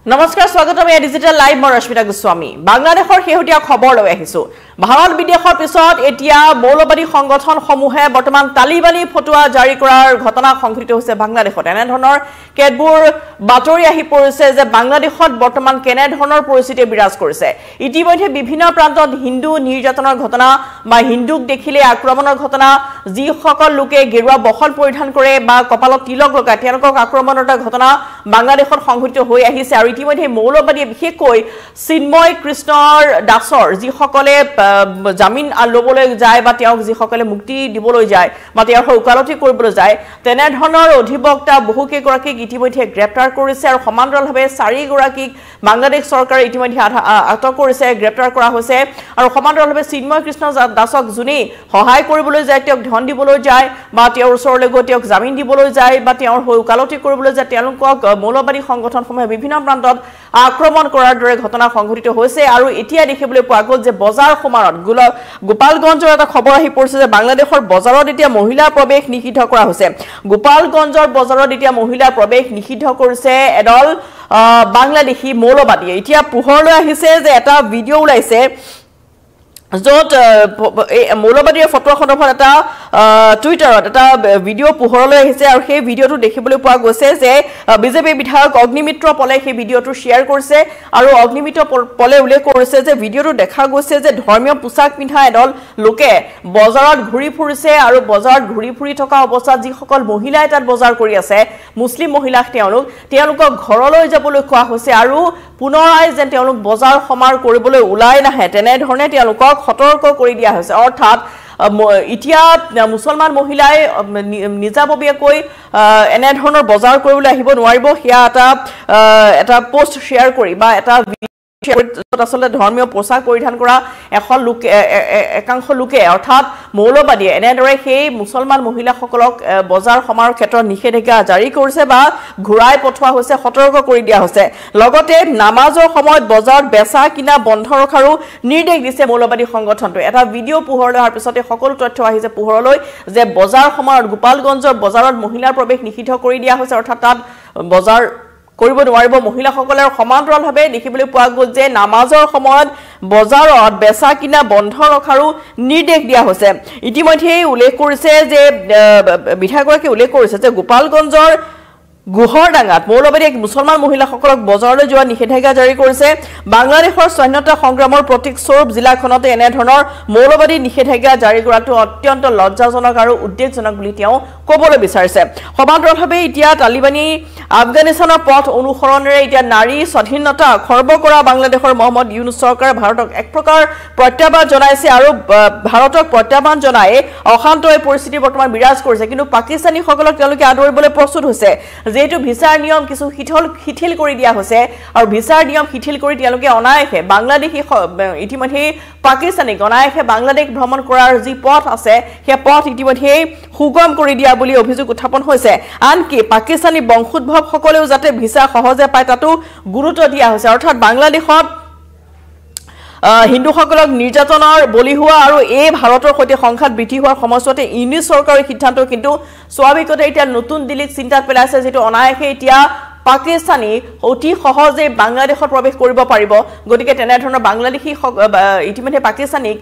নমস্কাৰ স্বাগতম এই ডিজিটেল লাইভ মই ৰশ্মিতা গোস্বামী বাংলাদেশৰ শেহতীয়া খবৰ লৈ আহিছো ভাৰত বিদেশৰ পিছত এতিয়া মৌলবাদী সংগঠন সমূহে বৰ্তমান তালিবানী ফটোৱা জাৰি কৰাৰ ঘটনা সংঘটিত হৈছে বাংলাদেশত এনে ধৰণৰ কেতবোৰ বাতৰি আহি পৰিছে যে বাংলাদেশত বৰ্তমান কেনে ধৰণৰ পৰিস্থিতি বিৰাজ কৰিছে ইতিমধ্যে বিভিন্ন প্ৰান্তত হিন্দু নিৰ্যাতনৰ ঘটনা বা হিন্দুক দেখিলে আক্ৰমণৰ ঘটনা যি সকল লোকে গেৰুৱা বহল পৰিধান কৰে বা কপালত তিলক লগায় তেওঁলোকক আক্ৰমণৰ ঘটনা বাংলাদেশত সংঘটিত হৈ আহিছে আৰু ইতিমধ্যে মৌলবাদী বিশেষকৈ চিন্ময় কৃষ্ণৰ দাসৰ যি সকলে জামিন লবলৈ যায় বা তেওঁক যি সকলে মুক্তি দিবলৈ যায় বা তেওঁৰ উকালতি কৰিবলৈ যায় তেনে ধৰণৰ অধিবক্তা বহুকেইগৰাকীক ইতিমধ্যে গ্ৰেপ্তাৰ কৰিছে আৰু সমান্তৰালভাৱে 4 গৰাকীক বাংলাদেশ চৰকাৰে ইতিমধ্যে আটক কৰিছে গ্ৰেপ্তাৰ কৰা হৈছে আৰু সমান্তৰালভাৱে চিন্ময় কৃষ্ণ দাসক জুনি সহায় কৰিবলৈ যায় তেওঁক ধন দিবলৈ যায় বা তেওঁৰ ওচৰলৈ গৈ তেওঁক জামিন দিবলৈ যায় বা তেওঁৰ উকালতি কৰিবলৈ যায় তেওঁলোকক মৌলবাদী সংগঠনসমূহে বিভিন্ন প্ৰান্তত আক্ৰমণ কৰাৰ দৰে ঘটনা সংঘটিত হৈছে আৰু এতিয়া দেখিবলৈ পোৱা গ'ল যে বজাৰ সমাৰত গোপালগঞ্জৰ এটা খবৰ আহি পৰিছে যে বাংলাদেশৰ বজাৰত এতিয়া মহিলাৰ প্ৰৱেশ নিষিদ্ধ কৰা হৈছে গোপালগঞ্জৰ বজাৰত এতিয়া মহিলাৰ প্ৰৱেশ নিষিদ্ধ কৰিছে এডল বাংলাদেশী মৌলবাদীয়ে এতিয়া পোহৰলৈ আহিছে যে এটা ভিডিঅ' ওলাইছে যত মৌলবাদীৰ ফটো সন্দৰ্ভত এটা টুইটাৰত এটা ভিডিঅ' পোহৰলৈ আহিছে আৰু সেই ভিডিঅ'টো দেখিবলৈ পোৱা গৈছে যে বিজেপি বিধায়ক অগ্নিমিত্ৰ পলে সেই ভিডিঅ'টো শ্বেয়াৰ কৰিছে আৰু অগ্নিমিত্ৰ পলে উল্লেখ কৰিছে যে ভিডিঅ'টো দেখা গৈছে যে ধৰ্মীয় পোছাক পিন্ধা এডল লোকে বজাৰত ঘূৰি ফুৰিছে আৰু বজাৰত ঘূৰি ফুৰি থকা অৱস্থাত যিসকল মহিলাই তাত বজাৰ কৰি আছে মুছলিম মহিলাক তেওঁলোকক ঘৰলৈ যাবলৈ কোৱা হৈছে আৰু পুনৰাই যেন তেওঁলোক বজাৰ সমাৰ কৰিবলৈ ওলাই নাহে তেনে ধৰণে তেওঁলোকক সতৰ্ক কৰি দিয়া হৈছে অৰ্থাৎ ইতিয়া মুছলমান মহিলাই নিজাববীয়াকৈ এনে ধৰণৰ বজাৰ কৰিবলৈ আহিব নোৱাৰিব হিয়া এটা পোষ্ট শ্বেয়াৰ কৰি বা এটা আসলে ধৰ্মীয় পোছাক পৰিধান কৰা একাংশ লোকে অৰ্থাৎ মৌলবাদীয়ে এনেদৰে সেই মুছলমান মহিলাসকলক বজাৰ সমাৰৰ ক্ষেত্ৰত নিষেধাজ্ঞা জাৰি কৰিছে বা ঘূৰাই পঠোৱা হৈছে সতৰ্ক কৰি দিয়া হৈছে লগতে নামাজৰ সময়ত বজাৰত বেচা কিনা বন্ধ ৰখাৰো নিৰ্দেশ দিছে মৌলবাদী সংগঠনটোৱে এটা ভিডিঅ' পোহৰলৈ অহাৰ পিছতে সকলো তথ্য আহিছে পোহৰলৈ যে বজাৰ সমাৰত গোপালগঞ্জৰ বজাৰত মহিলাৰ প্ৰৱেশ নিষিদ্ধ কৰি দিয়া হৈছে অৰ্থাৎ তাত বজাৰ কৰিব নোৱাৰিব মহিলাসকলৰ সমান্তৰালভাৱে দেখিবলৈ পোৱা গ'ল যে নামাজৰ সময়ত বজাৰত বেচা কিনা বন্ধ ৰখাৰো নিৰ্দেশ দিয়া হৈছে ইতিমধ্যে উল্লেখ কৰিছে যে বিধায়কগৰাকীয়ে উল্লেখ কৰিছে যে গোপালগঞ্জৰ গুহৰডাঙ্গাত মৌলবাদীয়ে মুছলমান মহিলাসকলক বজাৰলৈ যোৱা নিষেধাজ্ঞা জাৰি কৰিছে বাংলাদেশৰ স্বাধীনতা সংগ্ৰামৰ প্ৰতীক স্বৰূপ জিলাখনতে এনে ধৰণৰ মৌলবাদী নিষেধাজ্ঞা জাৰি কৰাটো অত্যন্ত লজ্জাজনক আৰু উদ্বেগজনক বুলি তেওঁ ক'বলৈ বিচাৰিছে সমান্তৰালভাৱে এতিয়া তালিবানী আফগানিস্তানৰ পথ অনুসৰণেৰে এতিয়া নাৰী স্বাধীনতা খৰ্ব কৰা বাংলাদেশৰ মহম্মদ ইউনুছ চৰকাৰে ভাৰতক এক প্ৰকাৰ প্ৰত্যাহ্বান জনাইছে আৰু ভাৰতক প্ৰত্যাহ্বান জনাই অশান্ত এই পৰিস্থিতি বৰ্তমান বিৰাজ কৰিছে কিন্তু পাকিস্তানীসকলক তেওঁলোকে আদৰিবলৈ প্ৰস্তুত হৈছে যেহেতু ভিসাৰ নিয়ম কিছু শিথিল কৰি দিয়া হৈছে আৰু ভিসাৰ নিয়ম শিথিল কৰি তেওঁলোকে অনায়াসে বাংলাদেশী ইতিমধ্যে পাকিস্তানী অনায়াসে বাংলাদেশ ভ্ৰমণ কৰাৰ যি পথ আছে সেই পথ ইতিমধ্যে সুগম কৰি দিয়া বুলি অভিযোগ উত্থাপন হৈছে আনকি পাকিস্তানী বংশোদ্ভৱ সকলেও যাতে ভিসা সহজে পায় তাতো গুৰুত্ব দিয়া হৈছে অৰ্থাৎ বাংলাদেশত হিন্দুসকলক নিৰ্যাতনৰ বলি হোৱা আৰু এই ভাৰতৰ সৈতে সংঘাত বৃদ্ধি হোৱাৰ সময়ছোৱাতে ইউনিছ চৰকাৰৰ সিদ্ধান্ত কিন্তু স্বাভাৱিকতে এতিয়া নতুন দিল্লীক চিন্তাত পেলাইছে যেটো অনায়াসে এতিয়া পাকিস্তানী অতি সহজে বাংলাদেশত প্ৰৱেশ কৰিব পাৰিব গতিকে তেনে ধৰণৰ বাংলাদেশী ইতিমধ্যে পাকিস্তানীক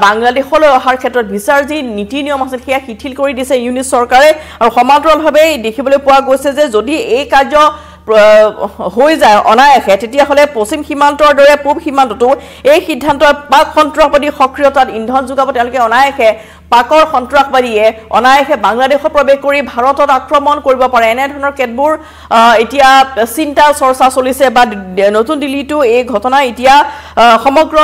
বাংলাদেশলৈ অহাৰ ক্ষেত্ৰত ভিসাৰ যি নীতি নিয়ম আছে সেয়া শিথিল কৰি দিছে ইউনিছ চৰকাৰে আৰু সমান্তৰালভাৱে দেখিবলৈ পোৱা গৈছে যে যদি এই কাৰ্য হৈ যায় অনায়াসে তেতিয়াহ'লে পশ্চিম সীমান্তৰ দৰে পূব সীমান্তটো এই সিদ্ধান্তৰ পাক সন্ত্ৰাসবাদী সক্ৰিয়তাত ইন্ধন যোগাব তেওঁলোকে অনায়াসে পাকৰ সন্ত্ৰাসবাদীয়ে অনায়াসে বাংলাদেশত প্ৰৱেশ কৰি ভাৰতত আক্ৰমণ কৰিব পাৰে এনে ধৰণৰ কেতবোৰ এতিয়া চিন্তা চৰ্চা চলিছে বা নতুন দিল্লীটো এই ঘটনা এতিয়া সমগ্ৰ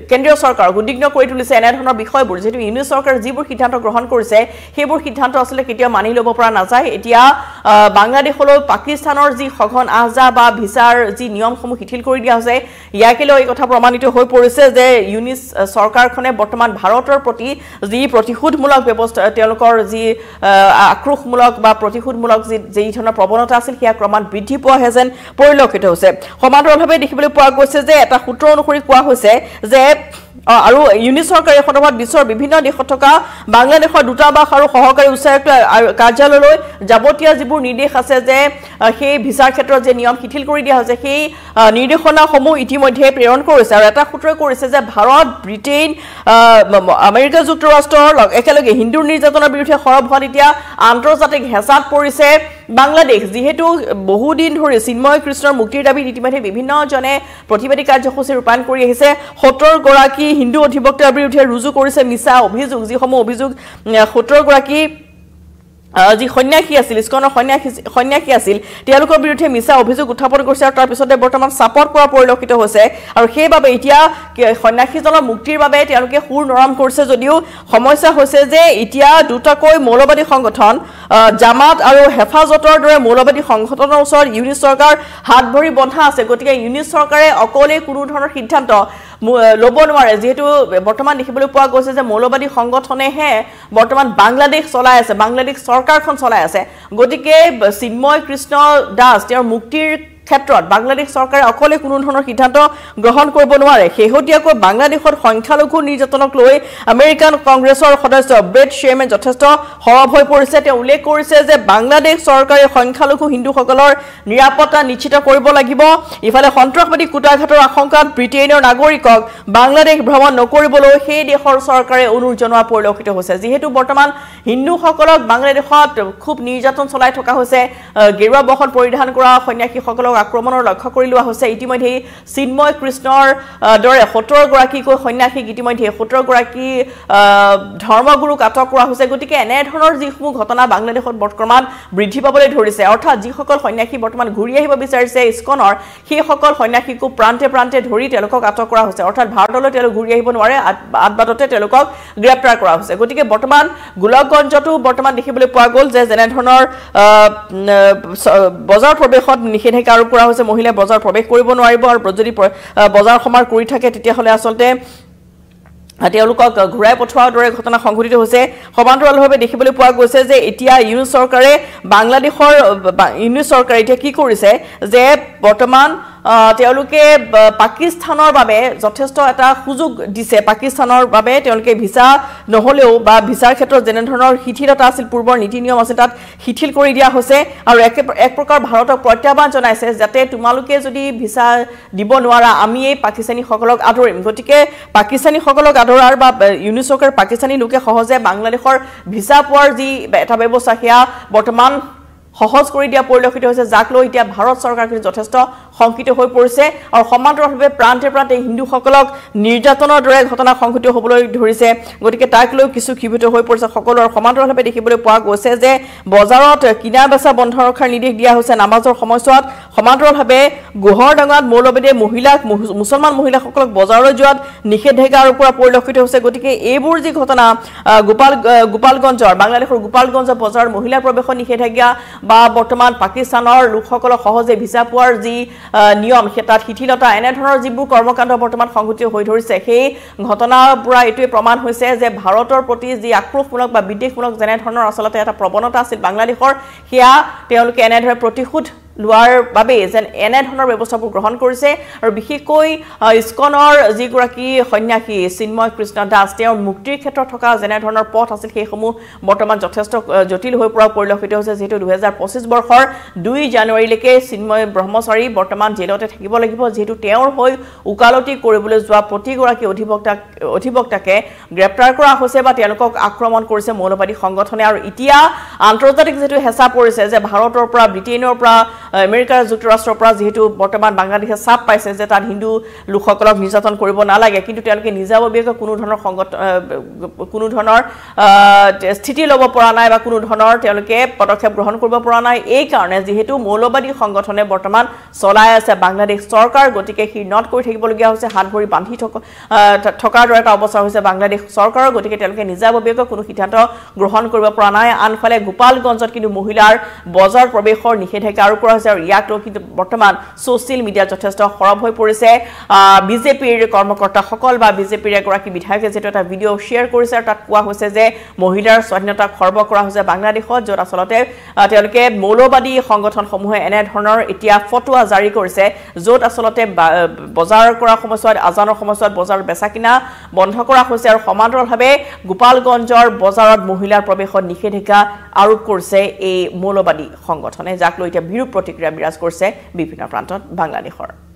কেন্দ্ৰীয় চৰকাৰক উদ্বিগ্ন কৰি তুলিছে এনে ধৰণৰ বিষয়বোৰ যেটো ইউনিছ চৰকাৰে যিবোৰ সিদ্ধান্ত গ্ৰহণ কৰিছে সেইবোৰ সিদ্ধান্ত আসলে কেতিয়াও মানি ল'ব পৰা নাযায় এতিয়া বাংলাদেশলৈ পাকিস্তানৰ যি সঘন আহজা বা ভিসাৰ যি নিয়মসমূহ শিথিল কৰি দিয়া হৈছে ইয়াকে লৈ এই কথা প্ৰমাণিত হৈ পৰিছে যে ইউনিছ চৰকাৰখনে বৰ্তমান ভাৰতৰ প্ৰতি যি প্ৰতিশোধমূলক ব্যৱস্থা তেওঁলোকৰ যি আক্ৰোশমূলক বা প্ৰতিশোধমূলক যি ধৰণৰ প্ৰৱণতা আছিল সেয়া ক্ৰমাৎ বৃদ্ধি পোৱাহে যেন পৰিলক্ষিত হৈছে সমান্তৰালভাৱে দেখিবলৈ পোৱা গৈছে যে এটা সূত্ৰ অনুসৰি কোৱা হৈছে যে আৰু ইউনিট চৰকাৰে সন্দৰ্ভত বিশ্বৰ বিভিন্ন দেশত থকা বাংলাদেশৰ দূতাবাস আৰু সহকাৰী উচ্চায়ুক্ত কাৰ্যালয়লৈ যাৱতীয় যিবোৰ নিৰ্দেশ আছে যে সেই ভিছাৰ ক্ষেত্ৰত যে নিয়ম শিথিল কৰি দিয়া হৈছে সেই নিৰ্দেশনাসমূহ ইতিমধ্যে প্ৰেৰণ কৰিছে আৰু এটা সূত্ৰই কৰিছে যে ভাৰত ব্ৰিটেইন আমেৰিকা যুক্তৰাষ্ট্ৰৰ একেলগে হিন্দু নিৰ্যাতনৰ বিৰুদ্ধে সৰব হোৱাত এতিয়া আন্তৰ্জাতিক হেঁচাত পৰিছে বাংলাদেশ যিহেতু বহুদিন ধৰি চিন্ময় কৃষ্ণৰ মুক্তিৰ দাবীত ইতিমধ্যে বিভিন্নজনে প্ৰতিবাদী কাৰ্যসূচী ৰূপায়ণ কৰি আহিছে ৭০ গৰাকী হিন্দু অধিবক্তাৰ বিৰুদ্ধে ৰুজু কৰিছে মিছা অভিযোগ যিসমূহ অভিযোগ ৭০ গৰাকী যি সন্যাসী আছিল ইস্কনৰ সন্যাসী আছিল তেওঁলোকৰ বিৰুদ্ধে মিছা অভিযোগ উত্থাপন কৰিছে আৰু তাৰ পিছতে বৰ্তমান চাপত পৰা পৰিলক্ষিত হৈছে আৰু সেইবাবে এতিয়া সন্যাসীজনৰ মুক্তিৰ বাবে তেওঁলোকে সুৰ নৰম কৰিছে যদিও সমস্যা হৈছে যে এতিয়া দুটাকৈ মৌলবাদী সংগঠন জামাত আৰু হেফাজতৰ দৰে মৌলবাদী সংগঠনৰ ওচৰত ইউনিট চৰকাৰ হাত ভৰি বন্ধা আছে গতিকে ইউনিট চৰকাৰে অকলে কোনো ধৰণৰ সিদ্ধান্ত ল'ব নোৱাৰে যেহেতু বৰ্তমান দেখিবলৈ পোৱা গৈছে যে মৌলবাদী সংগঠনেহে বৰ্তমান বাংলাদেশ চলাই আছে বাংলাদেশ চৰকাৰখন চলাই আছে গতিকে চিন্ময় কৃষ্ণ দাস তেওঁৰ মুক্তিৰ ক্ষেত্ৰত বাংলাদেশ চৰকাৰে অকলে কোনো ধৰণৰ সিদ্ধান্ত গ্ৰহণ কৰিব নোৱাৰে শেহতীয়াকৈ বাংলাদেশত সংখ্যালঘু নিৰ্যাতনক লৈ আমেৰিকান কংগ্ৰেছৰ সদস্য ব্ৰেড শ্বেৰমেন যথেষ্ট সৰব হৈ পৰিছে তেওঁ উল্লেখ কৰিছে যে বাংলাদেশ চৰকাৰে সংখ্যালঘু হিন্দুসকলৰ নিৰাপত্তা নিশ্চিত কৰিব লাগিব ইফালে সন্ত্ৰাসবাদী কুটাঘাতৰ আশংকাত ব্ৰিটেইনৰ নাগৰিকক বাংলাদেশ ভ্ৰমণ নকৰিবলৈ সেই দেশৰ চৰকাৰে অনুৰোধ জনোৱা পৰিলক্ষিত হৈছে যিহেতু বৰ্তমান হিন্দুসকলক বাংলাদেশত খুব নিৰ্যাতন চলাই থকা হৈছে গেৰুৱা বসন পৰিধান কৰা সন্যাসীসকলক আক্ৰমণৰ লক্ষ্য কৰি লোৱা হৈছে ইতিমধ্যে চিন্ময় কৃষ্ণৰ দৰে ৭০ গৰাকীকৈ সন্যাসীক ইতিমধ্যে ৭০ গৰাকী ধৰ্মগুৰুক আটক কৰা হৈছে গতিকে এনে ধৰণৰ যিসমূহ ঘটনা বাংলাদেশত বৰ্তমান বৃদ্ধি পাবলৈ ধৰিছে অৰ্থাৎ যিসকল সন্যাসী বৰ্তমান ঘূৰি আহিব বিচাৰিছে ইস্কনৰ সেইসকল সন্যাসীকো প্ৰান্তে প্ৰান্তে ধৰি তেওঁলোকক আটক কৰা হৈছে অৰ্থাৎ ভাৰতলৈ তেওঁলোক ঘূৰি আহিব নোৱাৰে আদবাদতে তেওঁলোকক গ্ৰেপ্তাৰ কৰা হৈছে গতিকে বৰ্তমান গোলকগঞ্জতো বৰ্তমান দেখিবলৈ পোৱা গ'ল যে যেনে ধৰণৰ বজাৰ প্ৰৱেশত নিষেধাজ্ঞা আৰোপ কৰা হৈছে মহিলাই বজাৰ প্ৰৱেশ কৰিব নোৱাৰিব আৰু যদি বজাৰ সমাৰ কৰি থাকে তেতিয়াহ'লে আচলতে তেওঁলোকক ঘূৰাই পঠোৱাৰ দৰে ঘটনা সংঘটিত হৈছে সমান্তৰালভাৱে দেখিবলৈ পোৱা গৈছে যে এতিয়া ইউনিট চৰকাৰে বাংলাদেশৰ ইউনিট চৰকাৰে এতিয়া কি কৰিছে যে বৰ্তমান তেওঁলোকে পাকিস্তানৰ বাবে যথেষ্ট এটা সুযোগ দিছে পাকিস্তানৰ বাবে তেওঁলোকে ভিসা নহলেও বা ভিসাৰ ক্ষেত্ৰত যেনে ধৰণৰ শিথিলতা আছিল পূৰ্বৰ নীতি নিয়ম আছে তাত শিথিল কৰি দিয়া হৈছে আৰু এক প্ৰকাৰ ভাৰতক প্ৰত্যাহ্বান জনাইছে যাতে তোমালোকে যদি ভিসা দিব নোৱাৰা আমি এই পাকিস্তানীসকলক আদৰিম গতিকে পাকিস্তানীসকলক আদৰাৰ বা ইউনিট চৰকাৰ পাকিস্তানী লোকে সহজে বাংলাদেশৰ ভিসা পোৱাৰ যি এটা ব্যৱস্থা সেয়া বৰ্তমান সহজ কৰি দিয়া পৰিলক্ষিত হৈছে যাক লৈ এতিয়া ভাৰত চৰকাৰ যথেষ্ট সংকিত হৈ পৰিছে আৰু সমান্তৰালভাৱে প্ৰান্তে প্ৰান্তে হিন্দুসকলক নিৰ্যাতনৰ দৰে ঘটনা সংঘটিত হ'বলৈ ধৰিছে গতিকে তাক লৈ কিছু ক্ষিপ্ত হৈ পৰিছে সকলো আৰু সমান্তৰালভাৱে দেখিবলৈ পোৱা গৈছে যে বজাৰত কিনা বেচা বন্ধ ৰখাৰ নিৰ্দেশ দিয়া হৈছে নামাজৰ সময়ছোৱাত সমান্তৰালভাৱে গোহৰডাঙাত মৌলবাদীয়ে মুছলমান মহিলাসকলক বজাৰলৈ যোৱাত নিষেধাজ্ঞা আৰোপ কৰা পৰিলক্ষিত হৈছে গতিকে এইবোৰ যি ঘটনা গোপালগঞ্জৰ বাংলাদেশৰ গোপালগঞ্জ বজাৰৰ মহিলা প্ৰৱেশৰ নিষেধাজ্ঞা বা বৰ্তমান পাকিস্তানৰ লোকসকলক সহজে ভিসা পোৱাৰ যি নিয়ম তাত শিথিলতা এনে ধৰণৰ যিবোৰ কৰ্মকাণ্ড বৰ্তমান সংঘটিত হৈ ধৰিছে সেই ঘটনাৰ পৰা এইটোৱে প্ৰমাণ হৈছে যে ভাৰতৰ প্ৰতি যি আক্ৰোশমূলক বা বিদ্বেষমূলক যেনে ধৰণৰ আচলতে এটা প্ৰৱণতা আছিল বাংলাদেশৰ সেয়া তেওঁলোকে এনেদৰে প্ৰতিশোধ লোৱাৰ বাবে যেন এনে ধৰণৰ ব্যৱস্থাবোৰ গ্ৰহণ কৰিছে আৰু বিশেষকৈ ইস্কনৰ যিগৰাকী সন্যাসী চিন্ময় কৃষ্ণ দাস তেওঁৰ মুক্তিৰ ক্ষেত্ৰত থকা যেনে ধৰণৰ পথ আছিল সেইসমূহ বৰ্তমান যথেষ্ট জটিল হৈ পৰা পৰিলক্ষিত হৈছে যিহেতু 2025 বৰ্ষৰ 2 জানুৱাৰীলৈকে চিন্ময় ব্ৰহ্মচাৰী বৰ্তমান জেলতে থাকিব লাগিব যিহেতু তেওঁৰ হৈ উকালতি কৰিবলৈ যোৱা প্ৰতিগৰাকী অধিবক্তাকে গ্ৰেপ্তাৰ কৰা হৈছে বা তেওঁলোকক আক্ৰমণ কৰিছে মৌলবাদী সংগঠনে আৰু এতিয়া আন্তৰ্জাতিক যেটো হেঁচা পৰিছে যে ভাৰতৰ পৰা ব্ৰিটেইনৰ পৰা আমেৰিকা যুক্তৰাষ্ট্ৰৰ পৰা যেহেতু বৰ্তমান বাংলাদেশে চাপ পাইছে যে তাত হিন্দু লোকসকলক নিৰ্যাতন কৰিব নালাগে কিন্তু তেওঁলোকে নিজাববীয়াকৈ কোনো ধৰণৰ স্থিতি ল'ব পৰা নাই বা কোনো ধৰণৰ তেওঁলোকে পদক্ষেপ গ্ৰহণ কৰিব পৰা নাই এই কাৰণে যেহেতু মৌলবাদী সংগঠনে বৰ্তমান চলাই আছে বাংলাদেশ চৰকাৰ গতিকে সি নট কৰি থাকিবলগীয়া হৈছে হাত ভৰি বান্ধি থকাৰ দৰে এটা অৱস্থা হৈছে বাংলাদেশ চৰকাৰৰ গতিকে তেওঁলোকে নিজাববীয়াকৈ কোনো সিদ্ধান্ত গ্ৰহণ কৰিব পৰা নাই আনফালে গোপালগঞ্জত কিন্তু মহিলাৰ বজাৰ প্ৰৱেশৰ নিষেধাজ্ঞা আৰোপ কৰা কৰিছে আৰু ইয়াক লৈ কিন্তু বৰ্তমান ছ'চিয়েল মিডিয়াত যথেষ্ট সৰব হৈ পৰিছে বিজেপিৰ কৰ্মকৰ্তাসকল বা বিজেপিৰ এগৰাকী বিধায়কে যেটো এটা ভিডিঅ' শ্বেয়াৰ কৰিছে আৰু তাত কোৱা হৈছে যে মহিলাৰ স্বাধীনতা খৰ্ব কৰা হৈছে বাংলাদেশত য'ত আচলতে তেওঁলোকে মৌলবাদী সংগঠনসমূহে এনে ধৰণৰ এতিয়া ফটোৱা জাৰি কৰিছে য'ত আচলতে বজাৰ কৰা সময়ছোৱাত আজানৰ সময়ছোৱাত বজাৰ বেচা কিনা বন্ধ কৰা হৈছে আৰু সমান্তৰালভাৱে গোপালগঞ্জৰ বজাৰত মহিলাৰ প্ৰৱেশত নিষেধাজ্ঞা আৰোপ কৰিছে এই মৌলবাদী সংগঠনে যাক লৈ এতিয়া বিৰূপ প্ৰতিক্ৰিয়া বিৰাজ কৰিছে বিভিন্ন প্ৰান্তত বাংলাদেশৰ